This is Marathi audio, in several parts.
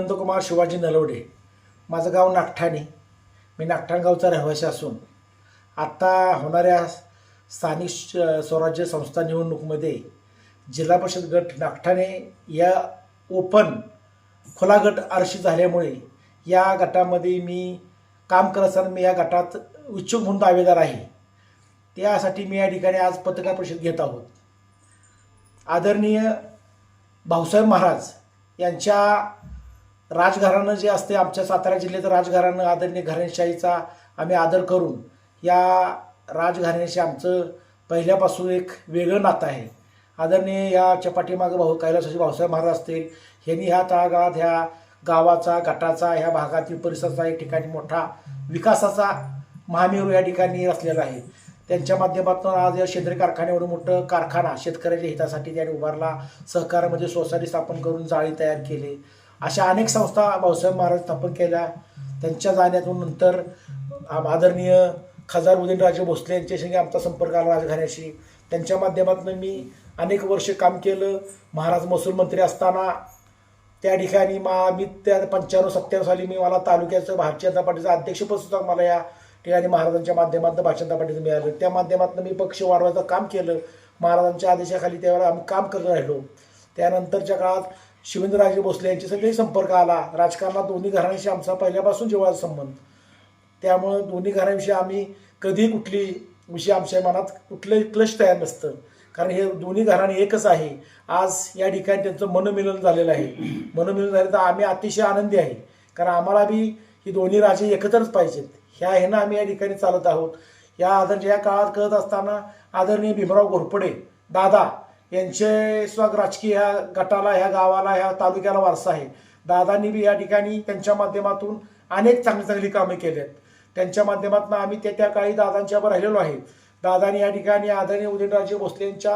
नंदकुमार शिवाजी नलवडे. माझं गाव नागठाणे. मी नागठाण गावचा रहिवासी असून आत्ता होणाऱ्या स्थानिक स्वराज्य संस्था निवडणुकीमध्ये जिल्हा परिषद गट नागठाणे या ओपन खुला गट आरक्षित झाल्यामुळे या गटामध्ये मी काम करत असताना मी या गटात इच्छुक म्हणून दावेदार आहे. त्यासाठी मी या ठिकाणी आज पत्रकार परिषद घेत आहोत. आदरणीय भाऊसाहेब महाराज यांच्या राजघराणं जे असते, आमच्या सातारा जिल्ह्याचं राजघराणं, आदरणीय घराणेशाहीचा आम्ही आदर करून या राजघराण्याशी आमचं पहिल्यापासून एक वेगळं नातं आहे. आदरणीय याच्या पाठीमागं कैलासवासी भाऊसाहेब महाराज असतील, ह्यांनी ह्या तळागाळात ह्या गावाचा, गटाचा, ह्या भागातील परिसराचा एक ठिकाणी मोठा विकासाचा महामेरू या ठिकाणी असलेला आहे. त्यांच्या माध्यमातून आज या सेंद्रिय कारखान्यावरून मोठं कारखाना शेतकऱ्याच्या हितासाठी त्यांनी उभारला. सहकारामध्ये सोसायटी स्थापन करून जाळी तयार केले. अशा अनेक संस्था भाऊसाहेब महाराज स्थापन केल्या. त्यांच्या जाण्यातून नंतर आदरणीय खासदार उदयनराजे भोसले यांच्याशी आमचा संपर्क आला राजघराण्याशी. त्यांच्या माध्यमातून मी अनेक वर्ष काम केलं. महाराज महसूल मंत्री असताना त्या ठिकाणी मी त्या 95-97 साली मला तालुक्याचं भारतीय जनता पार्टीचं अध्यक्षपदसुद्धा मला या ठिकाणी महाराजांच्या माध्यमातून भारतीय जनता पार्टीचं मिळालं. त्या माध्यमातून मी पक्ष वाढवायचं काम केलं. महाराजांच्या आदेशाखाली त्यावेळेला आम्ही काम करत राहिलो. त्यानंतरच्या काळात शिवेंद्रराजे भोसले यांचे सगळे संपर्क आला. राजकारणात दोन्ही घराण्यांशी आमचा पहिल्यापासून जिव्हाळ्याचा संबंध. त्यामुळं दोन्ही घराण्यांविषयी आम्ही कधी कुठली विषय आमच्या मनात कुठलंही क्लश तयार नसतं, कारण हे दोन्ही घराणे एकच आहे. आज या ठिकाणी त्यांचं मनमिलन झालेलं आहे. मनमिलन झालं तर आम्ही अतिशय आनंदी आहे, कारण आम्हाला बी ही दोन्ही राजे एकत्रच पाहिजेत. ह्या ह्यानं आम्ही या ठिकाणी चालत आहोत. या काळात करत असताना आदरणीय भीमराव घोरपडे दादा यांचे स्वग राजकीय ह्या गटाला, ह्या गावाला, ह्या तालुक्याला वारसा आहे. दादांनी बी या ठिकाणी त्यांच्या माध्यमातून अनेक चांगली कामे केली आहेत. त्यांच्या माध्यमातून आम्ही त्या काळी दादांच्यावर राहिलेलो आहे. दादांनी या ठिकाणी आदरणीय उदयनराजे भोसले यांच्या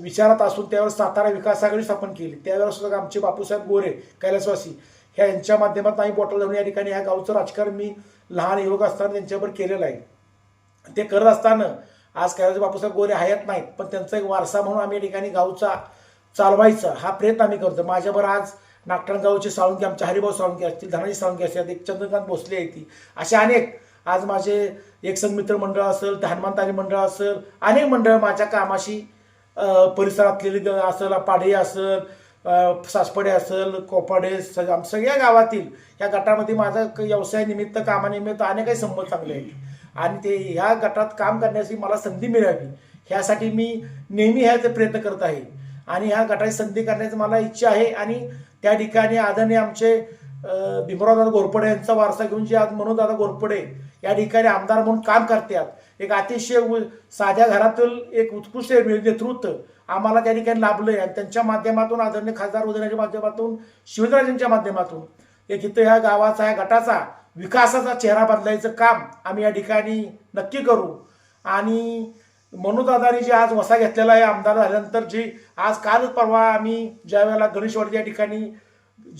विचारात असून त्यावेळेस सातारा विकास आघाडी स्थापन केली. त्यावेळेस सुद्धा आमचे बापूसाहेब गोरे कैलासवासी ह्या यांच्या माध्यमातून आम्ही बॉटल धरून या ठिकाणी ह्या गावचं राजकारण मी लहान युवक असताना त्यांच्यावर केलेलं आहे. ते करत असताना आज कैलास बापूसाहेब गोरे हयात नाहीत, पण त्यांचा एक वारसा म्हणून आम्ही या ठिकाणी गावचा चालवायचा हा प्रयत्न आम्ही करतो. माझ्याबरोबर आज नागठाण गावचे साळुंके, आमचे हरिभाऊ साळुंके असतील, धनाजी साळुंके असतील, एक चंद्रकांत भोसले आहेत, असे अनेक आज माझे एक संघमित्र मंडळ असेल, हनुमान मंडळ असेल, अनेक मंडळ माझ्या कामाशी परिसरातलेली असेल, पाडे असेल, सासपडे असेल, कोपाडे, सगळ्या गावातील या गटामध्ये माझा व्यवसायानिमित्त, कामानिमित्त अनेक काही संबंध चांगले आहेत. आणि ते ह्या गटात काम करण्याची मला संधी मिळावी ह्यासाठी मी नेहमी ह्याचे प्रयत्न करत आहे. आणि ह्या गटाची संधी करण्याची मला इच्छा आहे. आणि त्या ठिकाणी आदरणीय आमचे भीमरावदादा घोरपडे यांचा वारसा घेऊन जे आज मनोजदादा घोरपडे या ठिकाणी आमदार म्हणून काम करतात, एक अतिशय साध्या घरातील एक उत्कृष्ट नेतृत्व आम्हाला त्या ठिकाणी लाभलं. आणि त्यांच्या माध्यमातून आदरणीय खासदार उदयनराजेंच्या माध्यमातून, शिवेंद्रराजेंच्या माध्यमातून एक इथं ह्या गावाचा, ह्या गटाचा विकासाचा चेहरा बदलायचं काम आम्ही या ठिकाणी नक्की करू. आणि मनोजदादांनी जे आज वसा घेतलेला आहे आमदार झाल्यानंतर, जी आज कालच परवा आम्ही ज्या वेळेला गणेशवाडी या ठिकाणी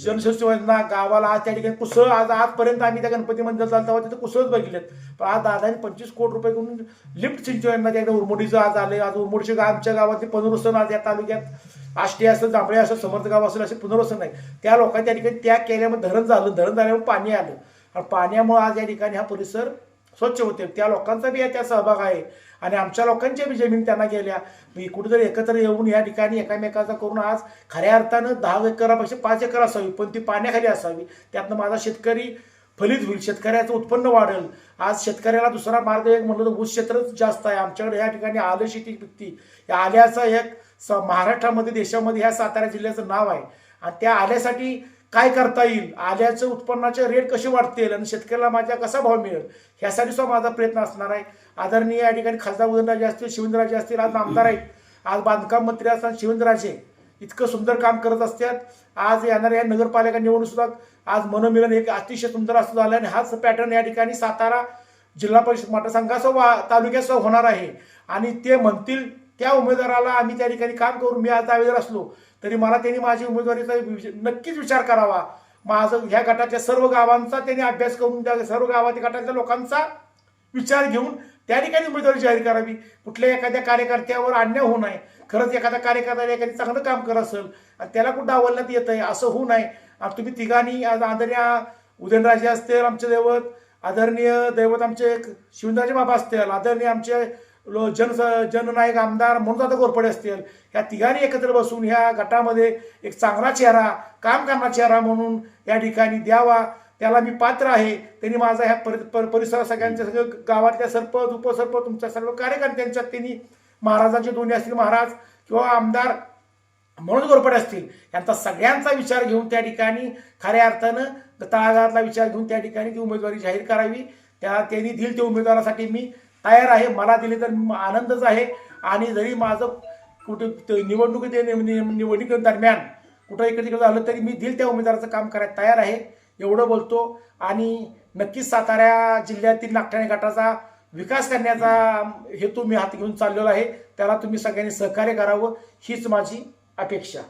जनशक्ती योजना गावाला आज त्या ठिकाणी कुसळ, आजपर्यंत आम्ही त्या गणपती मंदिरात चालतो तेव्हा तिथे कुसळच बघितलेत. पण आज दादांनी 25 कोटी रुपये करून लिफ्ट सिंचन योजना त्या उरमोडीचं आज आले. आज उरमोडीचे आमच्या गावातील पुनर्वसन आज या तालुक्यात आष्टी असेल, जांभळे असेल, समर्थ गाव असेल, असे पुनर्वसन नाही. त्या लोकांनी त्या ठिकाणी त्याग केल्यामुळे धरण झालं. धरण झाल्यामुळे पाणी आलं आणि पाण्यामुळे आज या ठिकाणी हा परिसर स्वच्छ होते. त्या लोकांचा बी यात सहभाग आहे. आणि आमच्या लोकांच्या बी जमीन त्यांना गेल्या. मी कुठेतरी एकत्र येऊन या ठिकाणी एकामेकाचा करून आज खऱ्या अर्थानं 10 एकरापेक्षा 5 एकर असावी, पण ती पाण्याखाली असावी. त्यातनं माझा शेतकरी फलित होईल, शेतकऱ्याचं उत्पन्न वाढेल. आज शेतकऱ्याला दुसरा मार्ग एक म्हणलं तर ऊस क्षेत्रच जास्त आहे आमच्याकडे. या ठिकाणी आलं शेती पिकती. या आल्याचं एक महाराष्ट्रामध्ये, देशामध्ये ह्या सातारा जिल्ह्याचं नाव आहे. आणि त्या आल्यासाठी काय करता येईल, आल्याचं उत्पन्नाचे रेट कसे वाढतील आणि शेतकऱ्याला माझ्या कसा भाव मिळेल ह्यासाठी सुद्धा माझा प्रयत्न असणार आहे. आदरणीय या ठिकाणी खासदार उदयनराजे असतील, शिवेंद्रराजे असतील, आज आमदार आहेत. आज बांधकाम मंत्री असताना शिवेंद्रराजे इतकं सुंदर काम करत असतात. आज येणाऱ्या या नगरपालिका निवडणूक सुद्धा आज मनोमिलन एक अतिशय सुंदर असं झालं. आणि हाच पॅटर्न या ठिकाणी सातारा जिल्हा परिषद मतदारसंघासह तालुक्यासह होणार आहे. आणि ते म्हणतील त्या उमेदवाराला आम्ही त्या ठिकाणी काम करून, मी आज दावेदार असलो तरी मला त्यांनी माझी उमेदवारीचा नक्कीच विचार करावा. माझं ह्या गटाच्या सर्व गावांचा त्यांनी अभ्यास करून, त्या सर्व गावातील गटाच्या लोकांचा विचार घेऊन त्या ठिकाणी उमेदवारी जाहीर करावी. कुठल्या एखाद्या कार्यकर्त्यावर अन्याय होऊ नये. खरंच एखादा कार्यकर्ता एखादी चांगलं काम करत असेल आणि त्याला कुठं डावलण्यात येत आहे असं होऊ नये. आणि तुम्ही तिघांनी आज आदरणीय उदयनराजे असतील आमचे दैवत, आदरणीय दैवत आमचे शिवराजे बाबा असतील, आदरणीय आमचे जननायक आमदार मनोजदादा घोरपडे असतील, ह्या तिघांनी एकत्र बसून ह्या गटामध्ये एक चांगला चेहरा, काम करणारा चेहरा म्हणून या ठिकाणी द्यावा. त्याला मी पात्र आहे. त्यांनी माझा ह्या परिसरात सगळ्यांच्या सगळं गावातल्या सरपंच उपसरपंच तुमच्या सर्व कार्यकर्त्यांच्यात त्यांनी महाराजांचे दोन्ही असतील महाराज किंवा आमदार मनोज घोरपडे असतील यांचा सगळ्यांचा विचार घेऊन त्या ठिकाणी खऱ्या अर्थानं तळागाळातला विचार घेऊन त्या ठिकाणी ती उमेदवारी जाहीर करावी. त्यांनी दिली त्या उमेदवारासाठी मी तयार आहे. मला दिली तर आनंदच आहे. आणि जरी माझं कुठं निवडणुकी दरम्यान कुठं इकडे तिकडे झालं तरी मी दिल त्या उमेदवाराचं काम करायला तयार आहे एवढं बोलतो. आणि नक्कीच सातारा जिल्ह्यातील नागठाणे गटाचा विकास करण्याचा हेतू मी हात घेऊन चाललेला आहे. त्याला तुम्ही सगळ्यांनी सहकार्य करावं हीच माझी अपेक्षा.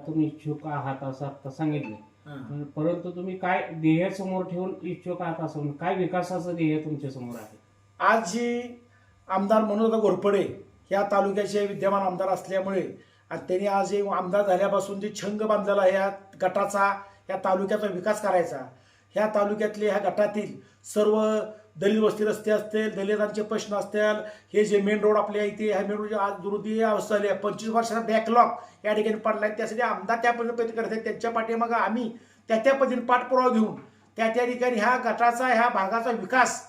तुम्ही इच्छुक आहात असं आता सांगितलं, परंतु तुम्ही काय ध्येय समोर ठेवून इच्छुक आहात असं काय विकासाचं ध्येय तुमच्या समोर आहे? आज जी आमदार मनोजदादा घोरपडे ह्या तालुक्याचे विद्यमान आमदार असल्यामुळे आणि त्यांनी आज हे आमदार झाल्यापासून जे छंग बांधलेला ह्या गटाचा, ह्या तालुक्याचा विकास करायचा, ह्या तालुक्यातले ह्या गटातील सर्व दलित वस्ती रस्ते असतील, दलितांचे प्रश्न असतील, हे जे मेन रोड आपल्या इथे ह्या मेन रोडची आज दुरुस्ती अवस्था आली आहे, 25 वर्षाचा बॅकलॉग या ठिकाणी पडला आहे. त्यासाठी आमदार त्या प्रयत्न करत आहेत. त्यांच्या पाठीमागं आम्ही त्या पद्धतीने पाठपुरावा घेऊन त्या ठिकाणी ह्या गटाचा ह्या भागाचा विकास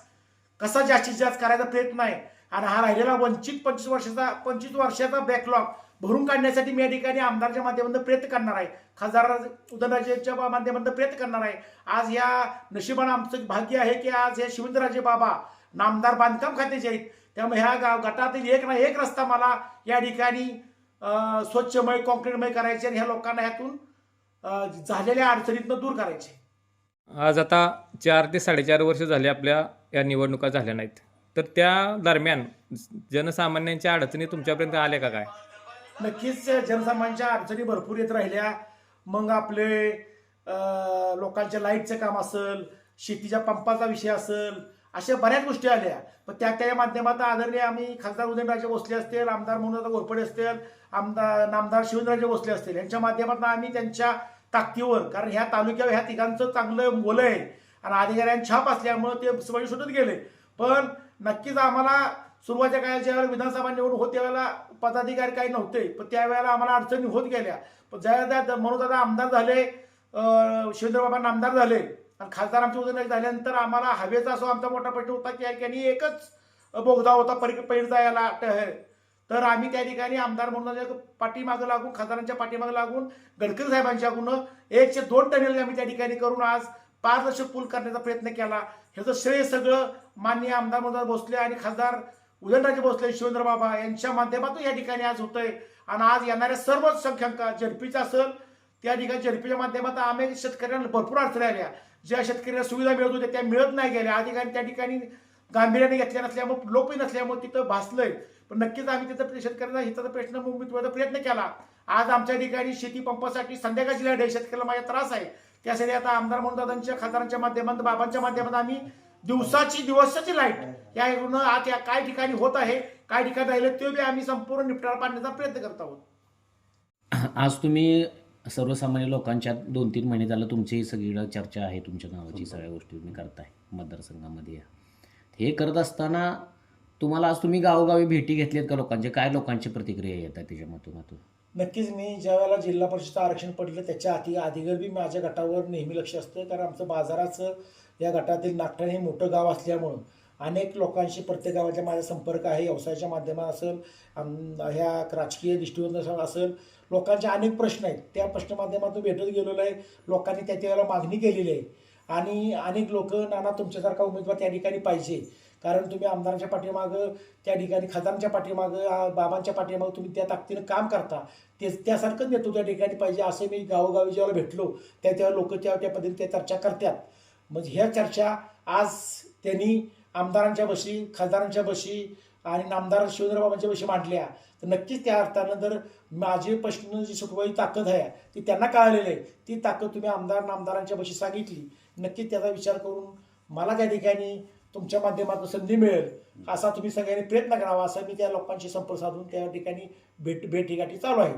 कसा जास्तीत जास्त करायचा प्रयत्न आहे. आणि हा राहिलेला वंचित 25 वर्षाचा बॅकलॉग भरून काढण्यासाठी मी या ठिकाणी आमदारच्या माध्यमातून प्रयत्न करणार आहे, खासदार उदयनराजेच्या माध्यमातून प्रयत्न करणार आहे. आज या नशिबानं आमचं भाग्य आहे की आज हे शिवेंद्रराजे बाबा नामदार बांधकाम खात्याचे आहेत. त्यामुळे ह्या गटातील एक ना एक रस्ता मला या ठिकाणी स्वच्छमय कॉन्क्रीटमय करायचे आणि ह्या लोकांना ह्यातून झालेल्या अडचणीतनं दूर करायचे. आज आता 4 ते 4.5 वर्ष झाले आपल्या या निवडणुका झाल्या नाहीत, तर त्या दरम्यान जनसामान्यांच्या अडचणी तुमच्यापर्यंत आल्या का काय? नक्कीच जनसामान्यांच्या अडचणी भरपूर येत राहिल्या. मग आपले लोकांच्या लाईटचं काम असेल, शेतीच्या पंपाचा विषय असेल, अशा बऱ्याच गोष्टी आल्या. पण त्या माध्यमातून आदरणीय आम्ही खासदार उदयनराजे भोसले असतील, आमदार मनोजदादा घोरपडे असतील, नामदार शिवेंद्रराजे भोसले असतील यांच्या माध्यमातून आम्ही त्यांच्या ताकदीवर, कारण ह्या तालुक्यावर ह्या तिघांचं चांगलं बोल आहे आणि अधिकाऱ्यांची छाप असल्यामुळं ते सवयी सुटत गेले. पण नक्कीच आम्हाला सुरुवातीच्या काळात ज्यावेळेला विधानसभा निवडणूक होत त्यावेळेला पदाधिकारी काही नव्हते, पण त्यावेळेला आम्हाला अडचणी होत गेल्या. पण ज्यावेळेला मनोजदादा आमदार झाले, शिवेंद्रबाबांना आमदार झाले आणि खासदार आमचे उदयनराजे झाल्यानंतर आम्हाला हवेचा असो आमचा मोठा प्रश्न होता की यांनी एकच बोगदा होता पैर जायला. तर आम्ही त्या ठिकाणी आमदार म्हणून पाठीमागं लागून, खासदारांच्या पाठीमागं लागून गडकरी साहेबांच्याकडून 102 टनेल आम्ही त्या ठिकाणी करून आज पारदर्शक पूल करण्याचा प्रयत्न केला. ह्याचं श्रेय सगळं माननीय आमदार मनोजदादा भोसले आणि खासदार उदयनराजे भोसले शिवेंद्रबाबा यांच्या माध्यमातून या ठिकाणी आज होतंय. आणि आज येणाऱ्या सर्व संख्यांका झडपीचा असेल त्या ठिकाणी झडपीच्या माध्यमातून आम्ही शेतकऱ्यांना भरपूर अडचणी आल्या. ज्या शेतकऱ्यांना सुविधा मिळत होत्या त्या मिळत नाही गेल्या. अधिकारी त्या ठिकाणी गांभीर्याने घेतल्या नसल्यामुळे, लोकही नसल्यामुळे तिथं भासलंय. पण नक्कीच आम्ही तिथं शेतकऱ्यांना हिताचा प्रश्न मिटवायचा प्रयत्न केला. आज आमच्या ठिकाणी शेती पंपासाठी संध्याकाळची लाईट आहे, शेतकऱ्याला माझा त्रास आहे. त्यासाठी आता आमदार मनोजदादांच्या खासदारांच्या माध्यमातून बाबांच्या माध्यमातून आम्ही दिवसाची लाईट या आज या काय ठिकाणी होत आहे, काय ठिकाणी राहिले ते बी आम्ही संपूर्ण निपटारा पाडण्याचा प्रयत्न करत आहोत. आज तुम्ही सर्वसामान्य लोकांच्या 2-3 महिने झालं तुमची सगळीकडे चर्चा आहे, तुमच्या नावाची सगळ्या गोष्टी तुम्ही करताय मतदारसंघामध्ये. हे करत असताना तुम्हाला आज तुम्ही गावोगावी भेटी घेतल्यात का लोकांचे? काय लोकांची प्रतिक्रिया येतात त्याच्या माध्यमातून? नक्कीच मी ज्या वेळेला जिल्हा परिषदचं आरक्षण पडलं त्याच्या आधीगर बी माझ्या गटावर नेहमी लक्ष असतं. कारण आमचं बाजाराचं या गटातील नागठाणे हे मोठं गाव असल्यामुळं अनेक लोकांशी प्रत्येक गावाच्या माझा संपर्क आहे. व्यवसायाच्या माध्यमात असेल, ह्या राजकीय दृष्टिकोन असेल, लोकांचे अनेक प्रश्न आहेत. त्या प्रश्न माध्यमातून भेटत गेलेलो आहे. लोकांनी त्याच्या वेळेला मागणी केलेली आहे. आणि अनेक लोक नाना तुमच्यासारखा उमेदवार त्या ठिकाणी पाहिजे, कारण तुम्ही आमदारांच्या पाठीमागं त्या ठिकाणी खासदारांच्या पाठीमागं बाबांच्या पाठीमागं तुम्ही त्या ताकदीनं काम करता, त्यासारखंच नेतो त्या ठिकाणी पाहिजे असं मी गावोगावी जेव्हा भेटलो त्या लोक त्या पद्धतीने त्या चर्चा करतात. म्हणजे ह्या चर्चा आज त्यांनी आमदारांच्या बशी, खासदारांच्या बशी आणि नामदार शिवेंद्रबाबांच्या बशी मांडल्या. तर नक्कीच त्या अर्थानं जर माझे प्रश्न जी सुटवाई ताकद आहे ती त्यांना कळालेली आहे, ती ताकद तुम्ही नामदारांच्या बशी सांगितली, नक्कीच त्याचा विचार करून मला त्या ठिकाणी तुमच्या माध्यमातून संधी मिळेल असा तुम्ही सगळ्यांनी प्रयत्न करावा, असा मी त्या लोकांशी संपर्क साधून त्या ठिकाणी भेटीगाठी चालू आहेत.